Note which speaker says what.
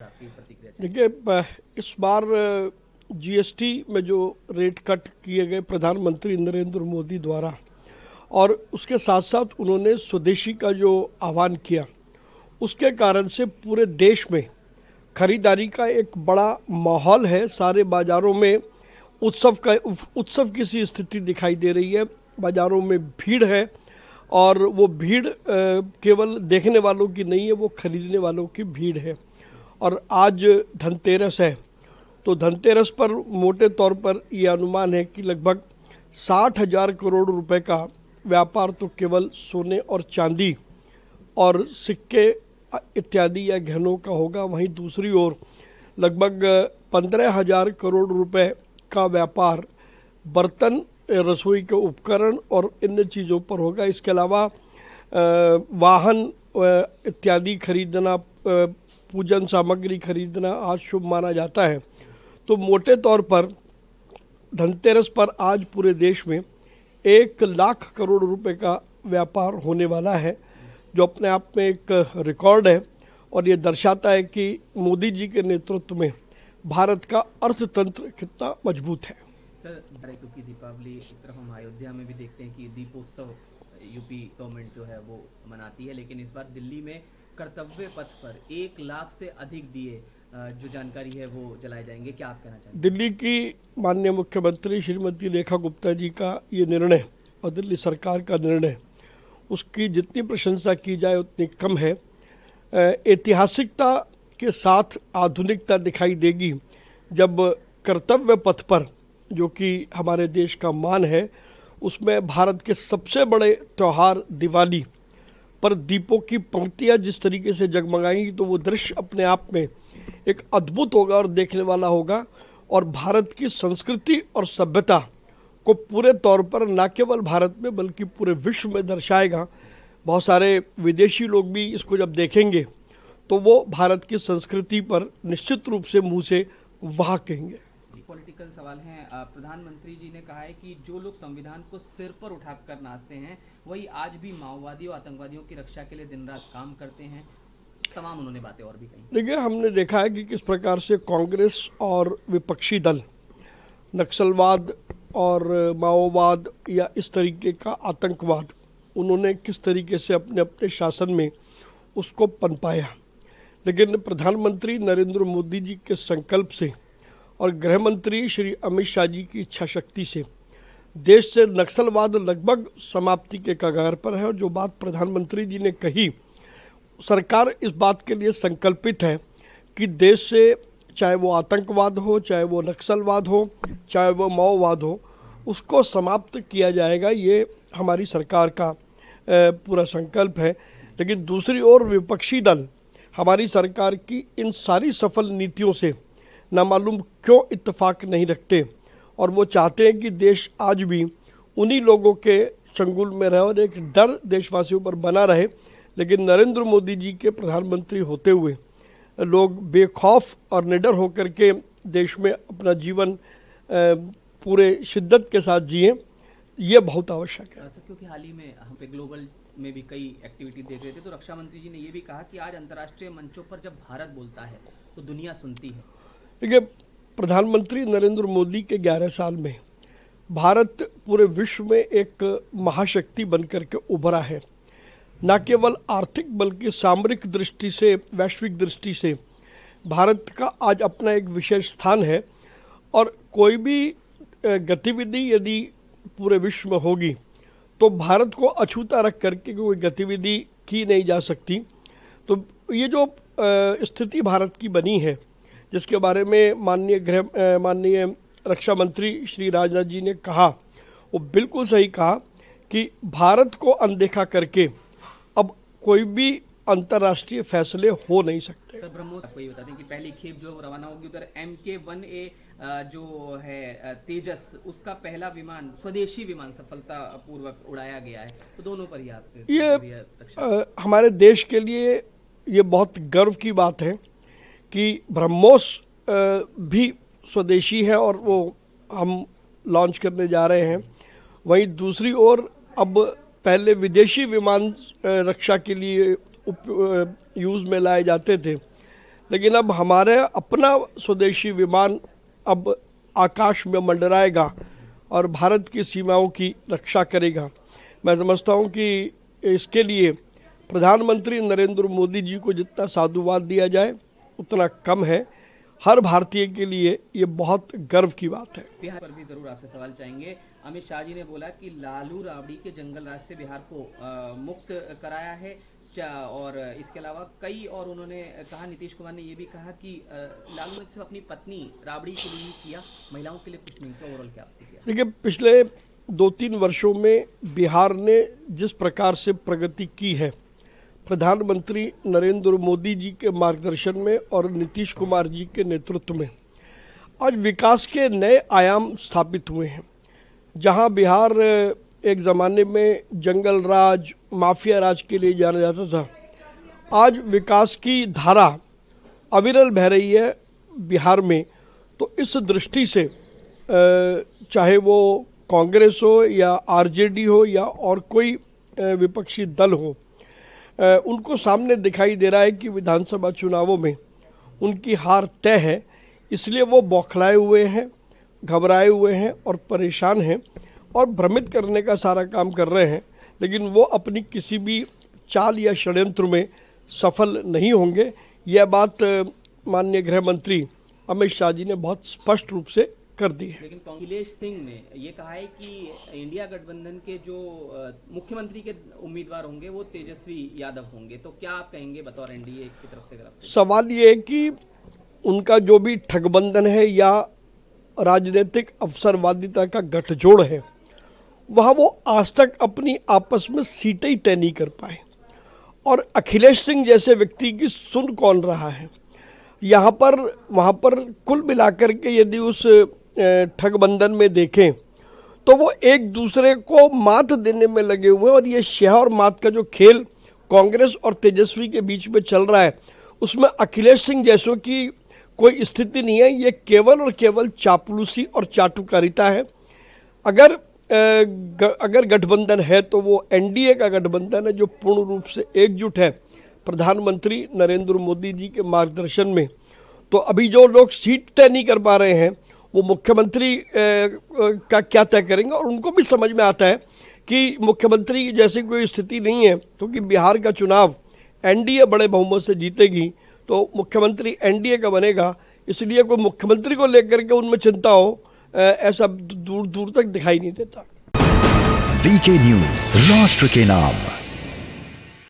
Speaker 1: आपकी प्रतिक्रिया
Speaker 2: देखिए, इस बार जीएसटी में जो रेट कट किए गए प्रधानमंत्री नरेंद्र मोदी द्वारा, और उसके साथ साथ उन्होंने स्वदेशी का जो आह्वान किया, उसके कारण से पूरे देश में खरीदारी का एक बड़ा माहौल है। सारे बाज़ारों में उत्सव की सी स्थिति दिखाई दे रही है। बाज़ारों में भीड़ है, और वो भीड़ केवल देखने वालों की नहीं है, वो खरीदने वालों की भीड़ है। और आज धनतेरस है, तो धनतेरस पर मोटे तौर पर यह अनुमान है कि लगभग 60,000 करोड़ रुपए का व्यापार तो केवल सोने और चांदी और सिक्के इत्यादि या गहनों का होगा। वहीं दूसरी ओर लगभग 15,000 करोड़ रुपए का व्यापार बर्तन, रसोई के उपकरण और अन्य चीज़ों पर होगा। इसके अलावा वाहन इत्यादि खरीदना, पूजन सामग्री खरीदना आज शुभ माना जाता है। तो मोटे तौर पर धनतेरस पर आज पूरे देश में 1 लाख करोड़ रुपए का व्यापार होने वाला है, जो अपने आप में एक रिकॉर्ड है। और ये दर्शाता है कि मोदी जी के नेतृत्व में भारत का अर्थतंत्र कितना मजबूत है।
Speaker 1: सर, क्योंकि दीपावली एक तरफ हम अयोध्या में भी देखते हैं कि दीपोत्सव यूपी गवर्नमेंट जो है वो मनाती है, लेकिन इस बार दिल्ली में कर्तव्य पथ पर 1 लाख से अधिक दिए जो जानकारी है वो जलाए जाएंगे। क्या आप कहना चाहेंगे?
Speaker 2: दिल्ली की माननीय मुख्यमंत्री श्रीमती रेखा गुप्ता जी का ये निर्णय और दिल्ली सरकार का निर्णय, उसकी जितनी प्रशंसा की जाए उतनी कम है। ऐतिहासिकता के साथ आधुनिकता दिखाई देगी जब कर्तव्य पथ पर, जो कि हमारे देश का मान है, उसमें भारत के सबसे बड़े त्यौहार दिवाली पर दीपों की पंक्तियां जिस तरीके से जगमगाएंगी, तो वो दृश्य अपने आप में एक अद्भुत होगा और देखने वाला होगा। और भारत की संस्कृति और सभ्यता को पूरे तौर पर न केवल भारत में बल्कि पूरे विश्व में दर्शाएगा। बहुत सारे विदेशी लोग भी इसको जब देखेंगे तो वो भारत की संस्कृति पर निश्चित रूप से मुंह से वाह कहेंगे।
Speaker 1: पॉलिटिकल सवाल है। प्रधानमंत्री जी ने कहा है कि जो लोग संविधान को सिर पर उठाकर नाचते हैं वही आज भी माओवादियों आतंकवादियों की रक्षा के लिए दिन रात काम करते हैं। तमाम उन्होंने बातें और भी कही।
Speaker 2: देखिए, हमने देखा है कि किस प्रकार से कांग्रेस और विपक्षी दल नक्सलवाद और माओवाद या इस तरीके का आतंकवाद, उन्होंने किस तरीके से अपने अपने शासन में उसको पनपाया। लेकिन प्रधानमंत्री नरेंद्र मोदी जी के संकल्प से और गृह मंत्री श्री अमित शाह जी की इच्छा शक्ति से देश से नक्सलवाद लगभग समाप्ति के कगार पर है। और जो बात प्रधानमंत्री जी ने कही, सरकार इस बात के लिए संकल्पित है कि देश से, चाहे वो आतंकवाद हो, चाहे वो नक्सलवाद हो, चाहे वो माओवाद हो, उसको समाप्त किया जाएगा। ये हमारी सरकार का पूरा संकल्प है। लेकिन दूसरी ओर विपक्षी दल हमारी सरकार की इन सारी सफल नीतियों से नामालूम क्यों इत्तेफाक नहीं रखते, और वो चाहते हैं कि देश आज भी उन्हीं लोगों के चंगुल में रहे और एक डर देशवासियों पर बना रहे। लेकिन नरेंद्र मोदी जी के प्रधानमंत्री होते हुए लोग बेखौफ और निडर होकर के देश में अपना जीवन पूरे शिद्दत के साथ जिए, ये बहुत आवश्यक है।
Speaker 1: क्योंकि हाल ही में हम पे ग्लोबल में भी कई एक्टिविटी देख रहे थे, तो रक्षा मंत्री जी ने ये भी कहा कि आज अंतर्राष्ट्रीय मंचों पर जब भारत बोलता है तो दुनिया सुनती है।
Speaker 2: देखिए, प्रधानमंत्री नरेंद्र मोदी के 11 साल में भारत पूरे विश्व में एक महाशक्ति बनकर के उभरा है। न केवल आर्थिक बल्कि सामरिक दृष्टि से, वैश्विक दृष्टि से भारत का आज अपना एक विशेष स्थान है। और कोई भी गतिविधि यदि पूरे विश्व में होगी तो भारत को अछूता रख करके कोई गतिविधि की नहीं जा सकती। तो ये जो स्थिति भारत की बनी है, जिसके बारे में माननीय रक्षा मंत्री श्री राजनाथ जी ने कहा, वो बिल्कुल सही कहा कि भारत को अनदेखा करके अब कोई भी अंतर्राष्ट्रीय फैसले हो नहीं सकते।
Speaker 1: सर, ब्रह्मोस आपको ये बता दें कि पहली खेप जो रवाना होगी उधर MK-1A जो है तेजस, उसका पहला विमान, स्वदेशी विमान सफलता पूर्वक उड़ाया गया है। तो दोनों पर ही आप
Speaker 2: ये हमारे देश के लिए ये बहुत गर्व की बात है कि ब्रह्मोस भी स्वदेशी है और वो हम लॉन्च करने जा रहे हैं। वहीं दूसरी ओर अब पहले विदेशी विमान रक्षा के लिए यूज़ में लाए जाते थे, लेकिन अब हमारे अपना स्वदेशी विमान अब आकाश में मंडराएगा और भारत की सीमाओं की रक्षा करेगा। मैं समझता हूँ कि इसके लिए प्रधानमंत्री नरेंद्र मोदी जी को जितना साधुवाद दिया जाए उतना कम है। हर भारतीय के लिए ये बहुत गर्व की बात है।
Speaker 1: बिहार पर भी जरूर आपसे सवाल चाहेंगे। अमित शाह जी ने बोला कि लालू राबड़ी के जंगल राज से बिहार को मुक्त कराया है और इसके अलावा कई और उन्होंने कहा, नीतीश कुमार ने ये भी कहा कि लालू ने सिर्फ अपनी पत्नी राबड़ी के लिए ही किया, महिलाओं के लिए कुछ नहीं किया। ओवरऑल क्या आपने किया?
Speaker 2: देखिए, पिछले 2-3 वर्षों में बिहार ने जिस प्रकार से प्रगति की है, प्रधानमंत्री नरेंद्र मोदी जी के मार्गदर्शन में और नीतीश कुमार जी के नेतृत्व में आज विकास के नए आयाम स्थापित हुए हैं। जहां बिहार एक ज़माने में जंगल राज, माफिया राज के लिए जाना जाता था, आज विकास की धारा अविरल बह रही है बिहार में। तो इस दृष्टि से चाहे वो कांग्रेस हो या आरजेडी हो या और कोई विपक्षी दल हो, उनको सामने दिखाई दे रहा है कि विधानसभा चुनावों में उनकी हार तय है। इसलिए वो बौखलाए हुए हैं, घबराए हुए हैं और परेशान हैं और भ्रमित करने का सारा काम कर रहे हैं, लेकिन वो अपनी किसी भी चाल या षड्यंत्र में सफल नहीं होंगे। यह बात माननीय गृह मंत्री अमित शाह जी ने बहुत स्पष्ट रूप से कर दी है।
Speaker 1: लेकिन अखिलेश सिंह ने ये कहा है कि इंडिया गठबंधन के जो मुख्यमंत्री के उम्मीदवार होंगे वो तेजस्वी यादव होंगे, तो क्या आप कहेंगे बतौर एनडीए की तरफ से?
Speaker 2: सवाल ये है कि उनका जो भी ठगबंधन है या राजनीतिक अवसरवादिता का गठजोड़ है, वहाँ वो आज तक अपनी आपस में सीटें ही तय नहीं कर पाए। और अखिलेश सिंह जैसे व्यक्ति की सुन कौन रहा है? यहाँ पर वहाँ पर कुल मिलाकर के यदि उस ठगबंधन में देखें तो वो एक दूसरे को मात देने में लगे हुए हैं। और ये शह और मात का जो खेल कांग्रेस और तेजस्वी के बीच में चल रहा है, उसमें अखिलेश सिंह जैसों की कोई स्थिति नहीं है। ये केवल और केवल चापलूसी और चाटुकारिता है। अगर गठबंधन है तो वो एनडीए का गठबंधन है जो पूर्ण रूप से एकजुट है प्रधानमंत्री नरेंद्र मोदी जी के मार्गदर्शन में। तो अभी जो लोग सीट तय नहीं कर पा रहे हैं वो मुख्यमंत्री का क्या तय करेंगे। और उनको भी समझ में आता है कि मुख्यमंत्री जैसी कोई स्थिति नहीं है, क्योंकि बिहार का चुनाव एनडीए बड़े बहुमत से जीतेगी तो मुख्यमंत्री एनडीए का बनेगा। इसलिए कोई मुख्यमंत्री को लेकर के उनमें चिंता हो, ऐसा दूर दूर तक दिखाई नहीं देता।
Speaker 3: वीके न्यूज़, राष्ट्र के नाम।